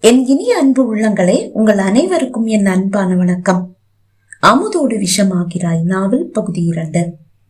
என் இனிய அன்பு உள்ளங்களே, உங்கள் அனைவருக்கும் என் அன்பான வணக்கம். அமுதோடு விஷமாகிறாய் நாவல் பகுதி 2.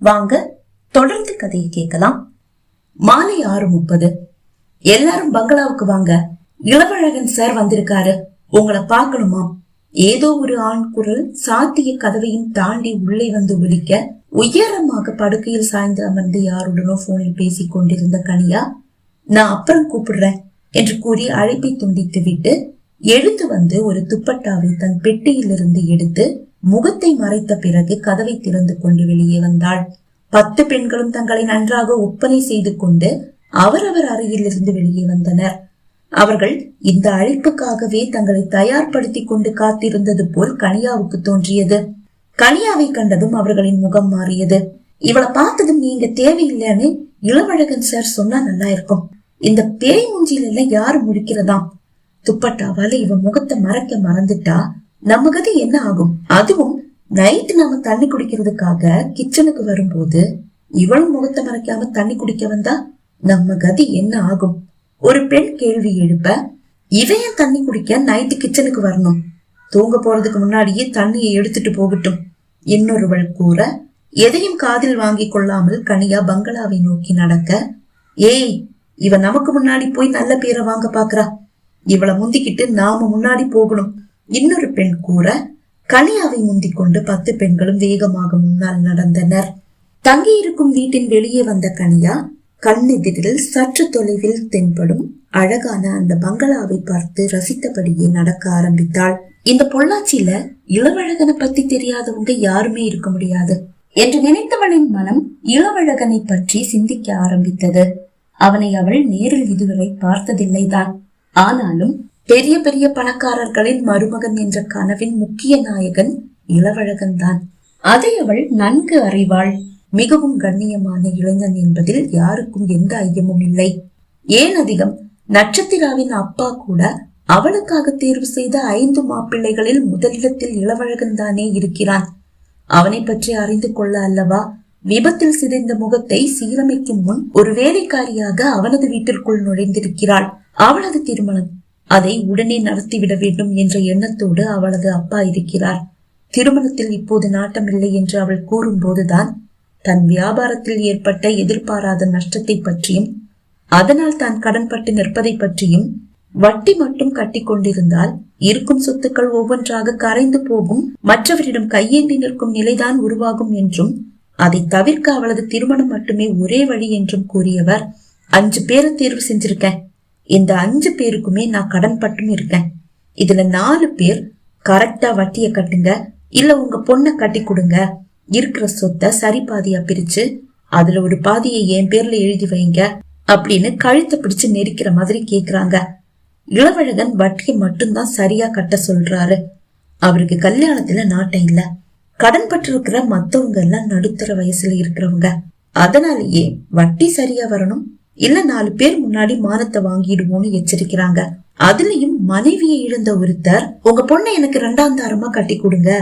வாங்க தொடர்ந்து கதையை கேட்கலாம். மாலை 6:30. எல்லாரும் பங்களாவுக்கு வாங்க, இளவழகன் சார் வந்திருக்காரு, உங்களை பார்க்கணுமா? ஏதோ ஒரு ஆண் குரல் சாத்திய கதவையும் தாண்டி உள்ளே வந்து ஒலிக்க, உயரமாக படுக்கையில் சாய்ந்து அமர்ந்து யாருடனோ போனில் பேசிக் கொண்டிருந்த கனியா, நான் அப்புறம் கூப்பிடுறேன் என்று கூறி அழைப்பை துண்டித்து விட்டு எழுந்து வந்து ஒரு துப்பட்டாவை தன் பெட்டியிலிருந்து எடுத்து முகத்தை மறைத்த பிறகு கதவை திறந்து கொண்டு வெளியே வந்தாள். 10 பெண்களும் தங்களை நன்றாக ஒப்பனை செய்து கொண்டு அவரவர் அறையில் இருந்து வெளியே வந்தனர். அவர்கள் இந்த அழைப்புக்காகவே தங்களை தயார்படுத்தி கொண்டு காத்திருந்தது போல் கனியாவுக்கு தோன்றியது. கனியாவை கண்டதும் அவர்களின் முகம் மாறியது. இவளை பார்த்ததும் நீங்க தேவையில்லைன்னு இளவழகன் சார் சொன்னா நல்லா இருக்கும். இந்த பேய் மூஞ்சியில எல்லாம் யாரு முடிக்கிறதாம்? துப்பட்டாவால இவ முகத்தை மறைக்க மறந்துட்டா நம்ம கதி என்ன ஆகும்? அதுவும் நைட்டு நாம தண்ணி குடிக்கிறதுக்காக கிச்சனுக்கு வரும்போது இவளும் முகத்தை மறைக்காம தண்ணி குடிக்க வந்தா நம்ம கதி என்ன ஆகும்? ஒரு பெண் கேள்வி எழுப்ப, இவையன் தண்ணி குடிக்க நைட்டு கிச்சனுக்கு வரணும்? தூங்க போறதுக்கு முன்னாடியே தண்ணியை எடுத்துட்டு போகட்டும். இன்னொருவள் கூற, எதையும் காதில் வாங்கி கொள்ளாமல் கனியா பங்களாவை நோக்கி நடக்க, ஏய், இவ நமக்கு முன்னாடி போய் நல்ல பேரை வாங்க பாக்குறா, இவளை முந்திக்கிட்டு நாம முன்னாடி போகணும். இன்னொரு பெண் கூற, கனியாவை முந்திக் கொண்டு 10 பெண்களும் வேகமாக முன்னால் நடந்தனர். தங்கி இருக்கும் வீட்டின் வெளியே வந்த கனியா கண்ணெதிரில் சற்று தொலைவில் தென்படும் அழகான அந்த பங்களாவை பார்த்து ரசித்தபடியே நடக்க ஆரம்பித்தாள். இந்த பொள்ளாச்சியில இளவழகனை பத்தி தெரியாதவங்க யாருமே இருக்க முடியாது என்று நினைத்தவளின் மனம் இளவழகனை பற்றி சிந்திக்க ஆரம்பித்தது. அவனை அவள் நேரில் இதுவரை பார்த்ததில்லைதான். ஆனாலும் பெரிய பெரிய பணக்காரர்களின் மருமகன் என்ற கனவின் முக்கிய நாயகன் இளவழகன் தான். அதை அவள் நன்கு அறிவாள். மிகவும் கண்ணியமான இளைஞன் என்பதில் யாருக்கும் எந்த ஐயமும் இல்லை. ஏன் அதிகம், நட்சத்திராவின் அப்பா கூட அவளுக்காக தேர்வு செய்த 5 மாப்பிள்ளைகளில் முதலிடத்தில் இளவழகன் தானே இருக்கிறான். அவனை பற்றி அறிந்து கொள்ள அல்லவா விபத்தில் சிதைந்த முகத்தை சீரமைக்கும் முன் ஒரு வேலைக்காரியாக அவனது வீட்டிற்குள் நுழைந்திருக்கிறாள். அவளது திருமணம், அதை உடனே நடத்திவிட வேண்டும் என்ற எண்ணத்தோடு அவளது அப்பா இருக்கிறார். திருமணத்தில் இப்போது நாட்டமில்லை என்று அவள் கூறும் போதுதான் தன் வியாபாரத்தில் ஏற்பட்ட எதிர்பாராத நஷ்டத்தை பற்றியும், அதனால் தான் கடன்பட்டு நிற்பதை பற்றியும், வட்டி மட்டும் கட்டி கொண்டிருந்தால் இருக்கும் சொத்துக்கள் ஒவ்வொன்றாக கரைந்து போகும், மற்றவரிடம் கையேந்தி நிற்கும் நிலைதான் உருவாகும் என்றும், அதை தவிர்க்க அவளது திருமணம் மட்டுமே ஒரே வழி என்றும் கூறியவர். 5 பேரை தேர்வு செஞ்சிருக்கேன். இந்த 5 பேருக்குமே நான் கடன் பட்டும் இருக்கேன். இதுல 4 பேர் கரெக்டா வட்டிய கட்டுங்க, இல்ல உங்க பொண்ணை கட்டி கொடுங்க, இருக்கிற சொத்தை சரி பாதியா பிரிச்சு அதுல ஒரு பாதியை என் பேர்ல எழுதி வைங்க அப்படின்னு கழுத்தை பிடிச்சு நெரிக்கிற மாதிரி கேக்குறாங்க. இளவழகன் வட்டியை மட்டும்தான் சரியா கட்ட சொல்றாரு. அவருக்கு கல்யாணத்துல நாட்டம் இல்ல. கடன் பட்டிருக்கிற மத்தவங்க எல்லாம் நடுத்தர வயசுல இருக்கிறவங்க. அதனாலேயே வட்டி சரியா வரணும், இல்ல 4 பேர் முன்னாடி மானத்தை வாங்கிடுவோம்னு எச்சரிக்கிறாங்க. அதுலயும் மனைவியை இழந்த ஒருத்தர், உங்க பொண்ணை எனக்கு 2ஆம் தாரமா கட்டி கொடுங்க,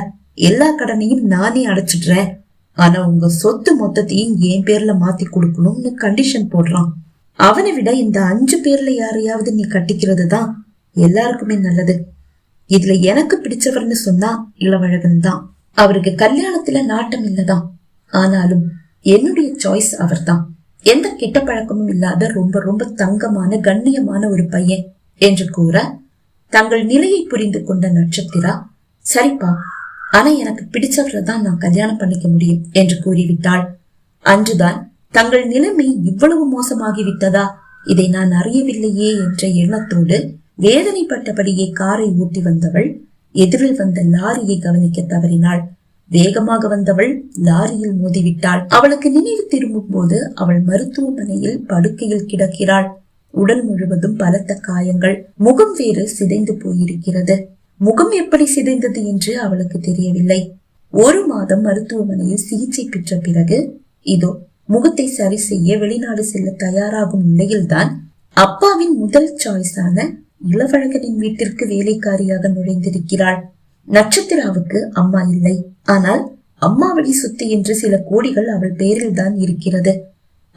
எல்லா கடனையும் நானே அடைச்சிடுறேன், ஆனா உங்க சொத்து மொத்தத்தையும் என் பேர்ல மாத்தி கொடுக்கணும்னு கண்டிஷன் போடுறான். அவனை விட இந்த 5 பேர்ல யாரையாவது நீ கட்டிக்கிறது தான் எல்லாருக்குமே நல்லது. இதுல எனக்கு பிடிச்சவர்னு சொன்னா இளவழகன் தான். அவருக்கு கல்யாணத்துல நாட்டம் இல்லதான், ஆனாலும் என்னுடைய சாய்ஸ் அவர் தான். எந்த கெட்ட பழக்கமும் இல்லாத ரொம்ப ரொம்ப தங்கமான கண்ணியமான ஒரு பையன் என்று கூற, தங்கள் நிலையை புரிந்து கொண்ட நட்சத்திரா, சரிப்பா, ஆனா எனக்கு பிடிச்சவர்தான் நான் கல்யாணம் பண்ணிக்க முடியும் என்று கூறிவிட்டாள். அன்றுதான் தங்கள் நிலைமை இவ்வளவு மோசமாகிவிட்டதா, இதை நான் அறியவில்லையே என்ற எண்ணத்தோடு வேதனைப்பட்டபடியே காரை ஊட்டி வந்தவள் எதிரில் வந்த லாரியை கவனிக்க தவறினாள். வேகமாக வந்தவள் லாரியில் மோதிவிட்டாள். அவளுக்கு நினைவு திரும்பும் போது அவள் மருத்துவமனையில் படுக்கையில் கிடக்கிறாள். உடல் முழுவதும் பலத்த காயங்கள், முகம் வேறு சிதைந்து போயிருக்கிறது. முகம் எப்படி சிதைந்தது என்று அவளுக்கு தெரியவில்லை. 1 மாதம் மருத்துவமனையில் சிகிச்சை பெற்ற பிறகு இதோ முகத்தை சரி செய்ய வெளிநாடு செல்ல தயாராகும் நிலையில்தான் அப்பாவின் முதல் சாய்ஸான இளவழகனின் வீட்டிற்கு வேலைக்காரியாக நுழைந்திருக்கிறாள். நட்சத்திராவுக்கு அம்மா இல்லை, ஆனால் அம்மாவடி சொத்து என்று சில கோடிகள் அவள் பெயரில் தான் இருக்கிறது.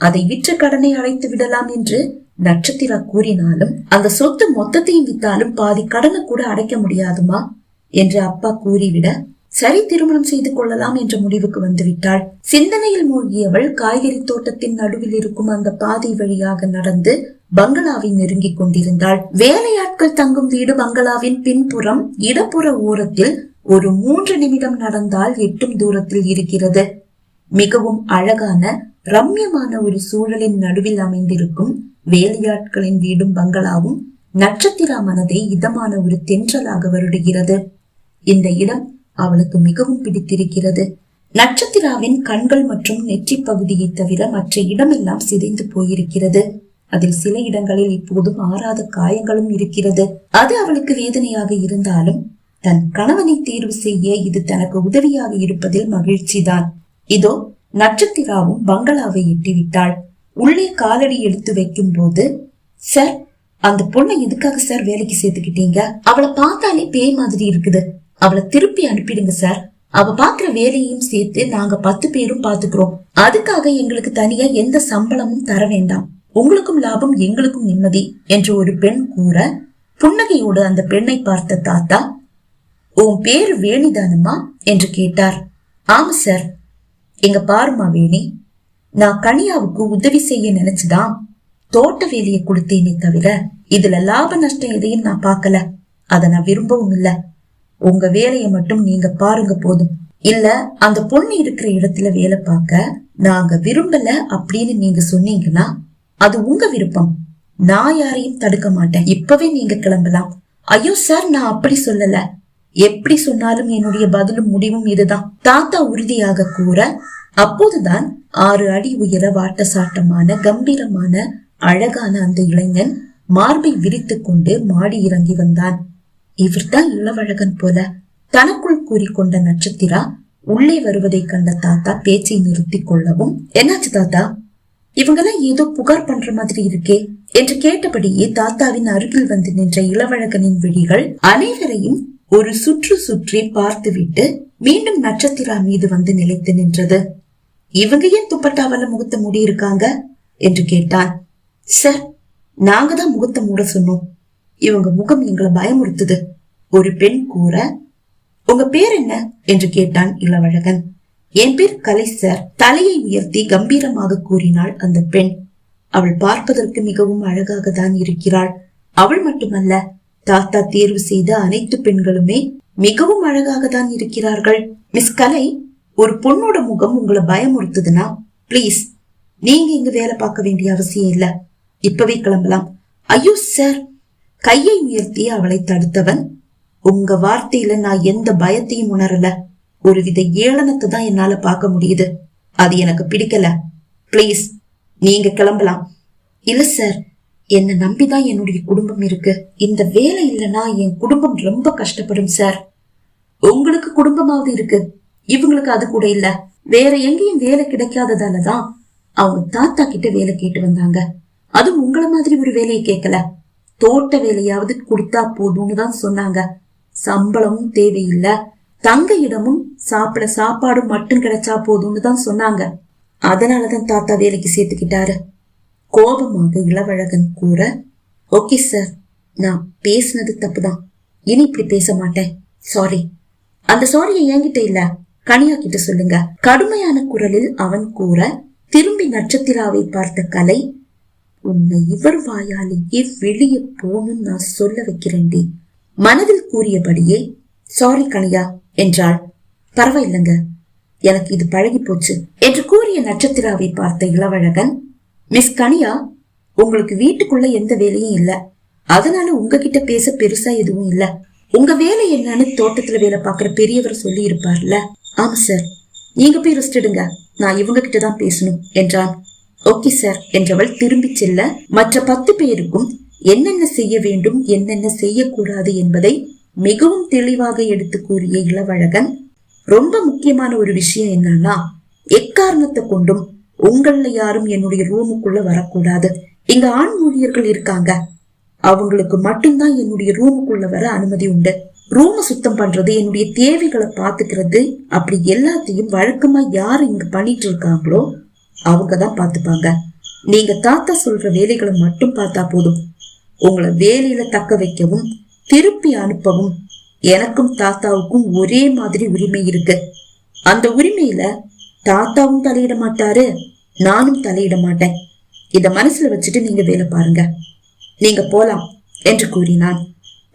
அதை விற்று கடனை அடைத்து விடலாம் என்று நட்சத்திரா கூறினாலும் அந்த சொத்து மொத்தத்தையும் வித்தாலும் பாதி கடனை கூட அடைக்க முடியாதுமா என்று அப்பா கூறிவிட, சரி திருமணம் செய்து கொள்ளலாம் என்ற முடிவுக்கு வந்துவிட்டாள். சிந்தனையில் மூழ்கியவள் காய்கறி தோட்டத்தின் நடுவில் இருக்கும் அந்த பாதை வழியாக நடந்து பங்களாவை நெருங்கிக் கொண்டிருந்தாள். வேலையாட்கள் தங்கும் வீடு பங்களாவின் பின்புறம் இடப்புற ஓரத்தில் ஒரு 3 நிமிடம் நடந்தால் எட்டும் தூரத்தில் இருக்கிறது. மிகவும் அழகான ரம்யமான ஒரு சூழலின் நடுவில் அமைந்திருக்கும் வேலையாட்களின் வீடும் பங்களாவும் நட்சத்திரா மனதை இதமான ஒரு தென்றலாக வருடுகிறது. இந்த இடம் அவளுக்கு மிகவும் பிடித்திருக்கிறது. நட்சத்திராவின் கண்கள் மற்றும் நெற்றி பகுதியை தவிர மற்ற இடமெல்லாம் சிதைந்து போயிருக்கிறது. அதில் சில இடங்களில் இப்போதும் ஆறாத காயங்களும் இருக்கிறது. அது அவளுக்கு வேதனையாக இருந்தாலும் தன் கணவனை தேர்வு செய்ய இது தனக்கு உதவியாக இருப்பதில் மகிழ்ச்சிதான். இதோ நட்சத்திராவும் பங்களாவை எட்டிவிட்டாள். உள்ளே காலடி எடுத்து வைக்கும் போது, சார், அந்த பொண்ணை எதுக்காக சார் வேலைக்கு சேர்த்துக்கிட்டீங்க? அவளை பார்த்தாலே பேய் மாதிரி இருக்குது. அவளை திருப்பி அனுப்பிடுங்க சார். அவ பாக்குற வேலையையும் சேர்த்து நாங்க 10 பேரும் பாத்துக்கிறோம். அதுக்காக எங்களுக்கு தனியா எந்த சம்பளமும் தர வேண்டாம். உங்களுக்கும் லாபம், எங்களுக்கும் நிம்மதி என்று ஒரு பெண் கூற, புன்னகையோடு அந்த பெண்ணை பார்த்த தாத்தா, உன் பேரு வேணிதானம்மா என்று கேட்டார். ஆமா சார். எங்க பாருமா வேணி, நான் கனியாவுக்கு உதவி செய்ய நினைச்சுதான் தோட்ட வேலையை கொடுத்தேனே தவிர இதுல லாப நஷ்டம் எதையும் நான் பார்க்கல. அத நான் விரும்பவும் இல்ல. உங்க வேலையை மட்டும் நீங்க பாருங்க போதும். இல்ல அந்த பொண்ணு இருக்கிற இடத்துல வேலை பார்க்க நாங்க விரும்பல அப்படின்னு நீங்க சொன்னீங்கன்னா அது உங்க விருப்பம். நான் யாரையும் தடுக்க மாட்டேன். இப்பவே நீங்க கிளம்பலாம். ஐயோ சார், நான் அப்படி சொல்லல. எப்படி சொன்னாலும் என்னுடைய பதிலும் முடிவும் இதுதான், தாத்தா உறுதியாக கூற, அப்போதுதான் 6 அடி உயர வாட்ட சாட்டமான கம்பீரமான அழகான அந்த இளைஞன் மார்பை விரித்து கொண்டு மாடி இறங்கி வந்தான். இவர்தான் இளவழகன் போல தனக்குள் கூறிக்கொண்ட நட்சத்திரா உள்ளே வருவதை கண்ட தாத்தா பேச்சை நிறுத்தி கொள்ளவும், என்னாச்சு தாத்தா, இவங்கெல்லாம் ஏதோ புகார் பண்ற மாதிரி இருக்கே என்று கேட்டபடியே தாத்தாவின் அருகில் வந்து நின்ற இளவழகனின் விழிகள் அனைவரையும் ஒரு சுற்று சுற்றி பார்த்துவிட்டு மீண்டும் நட்சத்திரா மீது வந்து நிலைத்து நின்றது. இவங்க ஏன் துப்பட்டாவால முகத்தை மூடி இருக்காங்க என்று கேட்டான். சார், நாங்க தான் முகத்தை மூட சொன்னோம். இவங்க முகம் எங்களை பயமுறுத்துது ஒரு பெண் கூற. உங்க பேர் என்ன என்று கேட்டான் இளவழகன். என் பேர் கலை சார். தலையை உயர்த்தி கம்பீரமாக கூறினாள் அந்த பெண். அவள் பார்ப்பதற்கு மிகவும் அழகாக தான் இருக்கிறாள். அவள் மட்டுமல்ல, தாத்தா தேர்வு செய்த அனைத்து பெண்களுமே மிகவும் அழகாக தான் இருக்கிறார்கள். மிஸ் கலை, ஒரு பொண்ணோட முகம் உங்களை பயமுறுத்துதுன்னா பிளீஸ் நீங்க இங்க வேலை பார்க்க வேண்டிய அவசியம் இல்ல. இப்பவே கிளம்பலாம். ஐயோ சார், கையை உயர்த்தி அவளை தடுத்தவன், உங்க வார்த்தையில நான் எந்த பயத்தையும் உணரல. ஒருவித ஏளனத்தை தான் என்னால பார்க்க முடியுது. அது எனக்கு பிடிக்கல. பிளீஸ் நீங்க கிளம்பலாம். இல்ல சார், என்னை நம்பிதான் என்னுடைய குடும்பம் இருக்கு. இந்த வேலை இல்லைன்னா என் குடும்பம் ரொம்ப கஷ்டப்படும் சார். உங்களுக்கு குடும்பமாவது இருக்கு, இவங்களுக்கு அது கூட இல்ல. வேற எங்கேயும் வேலை கிடைக்காததாலதான் அவங்க தாத்தா கிட்ட வேலை கேட்டு வந்தாங்க. அது உங்கள மாதிரி ஒரு வேலையை கேட்கல. தோட்ட வேலையாவது கொடுத்தா போதும்னு தான் சொன்னாங்க. சம்பளமும் தேவையில்ல, தங்க இடமும் சாப்பிட சாப்பாடும் மட்டும் கிடைச்சா போதும்னு தான் சொன்னாங்க. அதனாலதான் தாத்தா வேலைக்கு சேர்த்துக்கிட்டாரு. கோபமாக இளவழகன் கூற, ஓகே சார், நான் பேசினது தப்புதான். இனி இப்படி பேச மாட்டேன். சாரி. அந்த சாரியை என்கிட்ட இல்ல, கனியா கிட்ட சொல்லுங்க. கடுமையான குரலில் அவன் கூற, திரும்பி நட்சத்திராவை பார்த்த கலை, உன்னை இவர் வாயாலேயே வெளியே போன்னு நான் சொல்ல வைக்கிறேன்டி. மனதில் கூறியபடியே சாரி கனியா என்றாள். பரவாயில்லைங்க, எனக்கு இது பழகி போச்சு என்று கூறிய நட்சத்திராவை பார்த்த இளவழகன், மிஸ் கனியா, உங்களுக்கு வீட்டுக்குள்ள எந்த வேலையும் இல்ல, அதனால உங்ககிட்ட பேச பெருசா எதுவும் இல்ல. உங்க வேலை என்னன்னு தோட்டத்துல வேலை பாக்குற பெரியவர் சொல்லி இருப்பார்ல. ஆமா சார், நீங்க போய் ரெஸ்ட் எடுங்க, நான் இவங்க கிட்டதான் பேசணும் என்றான். ஓகே சார் என்றவள் திரும்பி செல்ல, மற்ற 10 பேருக்கும் என்னென்ன செய்ய வேண்டும் என்னென்ன செய்யக்கூடாது என்பதை மிகவும் தெளிவாக எடுத்து கூறிய இளவழகன், ரொம்ப முக்கியமான ஒரு விஷயம் என்னன்னா, எக்காரணத்தை கொண்டும் உங்கள யாரும் என்னுடைய ரூமுக்குள்ள வரக்கூடாது. இங்க ஆண் ஊழியர்கள் இருக்காங்க, அவங்களுக்கு மட்டும்தான் என்னுடைய ரூமுக்குள்ள வர அனுமதி உண்டு. ரூம சுத்தம் பண்றது, என்னுடைய தேவைகளை பாத்துக்கிறது, அப்படி எல்லாத்தையும் வழக்கமா யாரு இங்க பண்ணிட்டு இருக்காங்களோ அவங்கதான் பாத்துப்பாங்க. நீங்க தாத்தா சொல்ற வேலைகளை மட்டும் பார்த்தா போதும். உங்களை வேலையில தக்க வைக்கவும் திருப்பி அனுப்பவும் எனக்கும் தாத்தாவுக்கும் ஒரே மாதிரி உரிமை இருக்கு. அந்த உரிமையில தாத்தாவும் தலையிட மாட்டாரு, நானும் தலையிட மாட்டேன். இத மனசுல வச்சுட்டு நீங்க வேலை பாருங்க. நீங்க போலாம் என்று கூறினான்.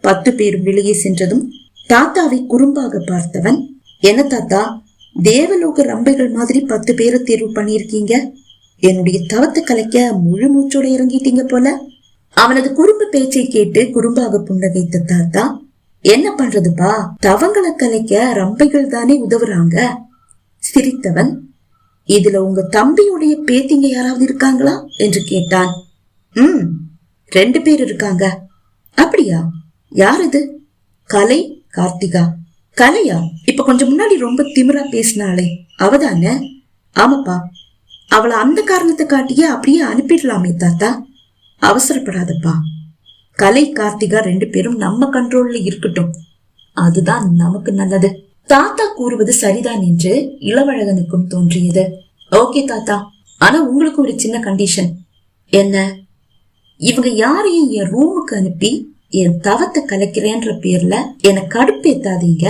10 பேரும் வெளியே சென்றதும் தாத்தாவை குறும்பாக பார்த்தவன், என்ன தாத்தா, தேவலோக ரம்பைகள் மாதிரி 10 பேரை தேர்வு பண்ணிருக்கீங்க. என்னுடைய தவத்தை கலைக்க முழு மூச்சோட இறங்கிட்டீங்க போல. அவனது குறும்பு பேச்சை கேட்டு குறும்பாக புன்னகைத்த தாத்தா, என்ன பண்றதுப்பா, தவங்களை கலைக்க ரம்பைகள் தானே உதவுறாங்க. சிரித்தவன், இதுல உங்க தம்பியுடைய பேத்திங்க யாராவது இருக்காங்களா என்று கேட்டான். 2 பேர் இருக்காங்க. அப்படியா? யார் இது? கலை, கார்த்திகா. கலையா? இப்ப கொஞ்சம் முன்னாடி ரொம்ப திமிரா பேசினாளே அவதானே? ஆமாப்பா. அவளை அந்த காரணத்தை காட்டியே அப்படியே அனுப்பிடலாமே தாத்தா. அவசரப்படாதப்பா. கலை, கார்த்திகா 2 பேரும் நம்ம கண்ட்ரோல்ல இருக்கட்டும், அதுதான் நமக்கு நல்லது. தாத்தா கூறுவது சரிதான் என்று இளவழகனுக்கும் தோன்றியது. ஓகே தாத்தா, ஆனா உங்களுக்கு ஒரு சின்ன கண்டிஷன். என்ன? இவங்க யாரையும் என் ரூமுக்கு அனுப்பி என் தவத்தை கலைக்கிறேன்ற பேர்ல என்னை கடுப்பேத்தாதீங்க.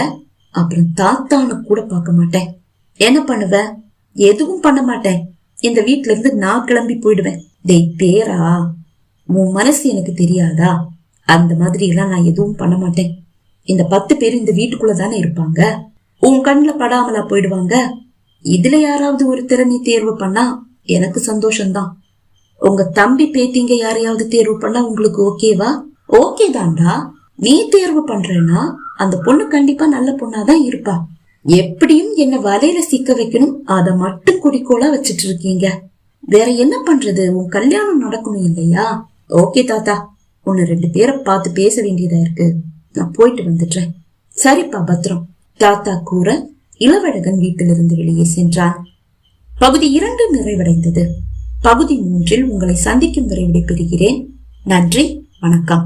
அப்புறம் தாத்தான்னு கூட பார்க்க மாட்டேன். என்ன பண்ணுவ? எதுவும் பண்ண மாட்டேன். இந்த வீட்டுல இருந்து நான் கிளம்பி போயிடுவேன். டேய் பேரா, உன் மனசு எனக்கு தெரியாதா? அந்த மாதிரி எல்லாம் நான் எதுவும் பண்ண மாட்டேன். இந்த 10 பேரும் இந்த வீட்டுக்குள்ளதானே இருப்பாங்க. உன் கண்ணுல படாமலா போயிடுவாங்க. இதுல யாராவது ஒருத்தர நீ தேர்வு பண்ணா எனக்கு சந்தோஷம்தான். உங்க தம்பி பேத்திங்க யாரையாவது தேர்வு பண்ணா உங்களுக்கு ஓகேவா? ஓகே தான்டா. நீ தேர்வு பண்றேன்னா அந்த பொண்ணு கண்டிப்பா நல்ல பொண்ணாதான் இருப்பா. எப்படியும் என்ன வலையில சிக்க வைக்கணும், அத மட்டும் குறிக்கோளா வச்சிட்டு இருக்கீங்க. வேற என்ன பண்றது? உன் கல்யாணம் நடக்கணும் இல்லையா? ஓகே தாத்தா, உன்னை 2 பேரை பார்த்து பேச வேண்டியதா இருக்கு. நான் போயிட்டு வந்துடுறேன். சரிப்பா, பத்திரம். தாத்தா கூற இளவழகன் வீட்டிலிருந்து வெளியே சென்றான். பகுதி 2 நிறைவடைந்தது. பகுதி 3 உங்களை சந்திக்கும் வரை விடைபெறுகிறேன். நன்றி, வணக்கம்.